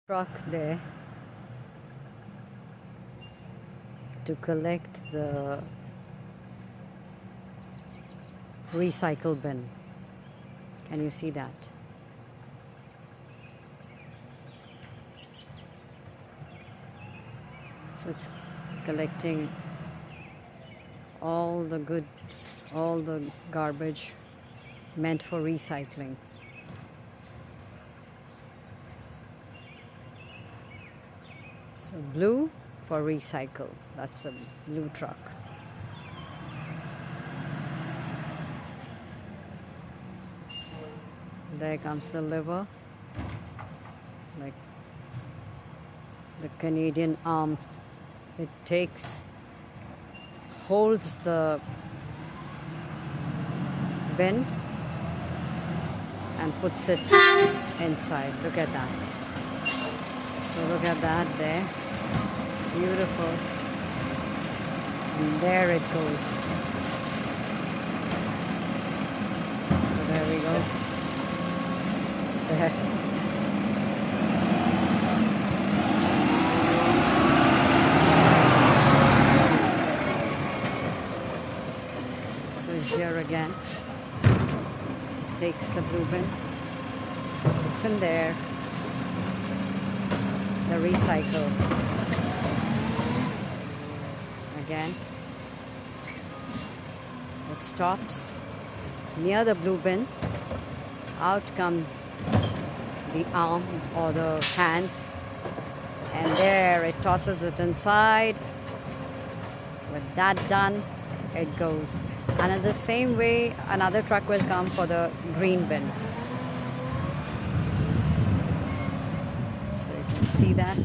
Truck there to collect the recycle bin. Can you see that? So it's collecting all the goods, all the garbage meant for recycling. So blue for recycle. That's a blue truck. There comes the liver, like the Canadian arm. It holds the bin and puts it inside. Look at that. So look at that there. Beautiful. And there it goes. So there we go. There. So here again, takes the blue bin, puts in there the recycle. Again, it stops near the blue bin. Out come the arm or the hand, and there it tosses it inside. With that done, it goes. And in the same way, another truck will come for the green bin. So you can see that.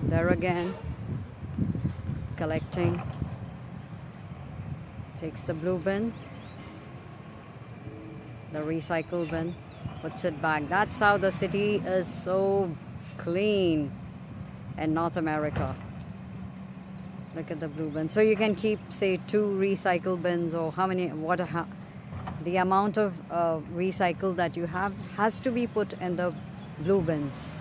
There again, collecting, takes the blue bin, the recycle bin, puts it back. That's how the city is so clean in North America. Look at the blue bin. So you can keep, say, 2 recycle bins, or the amount of recycle that you have has to be put in the blue bins.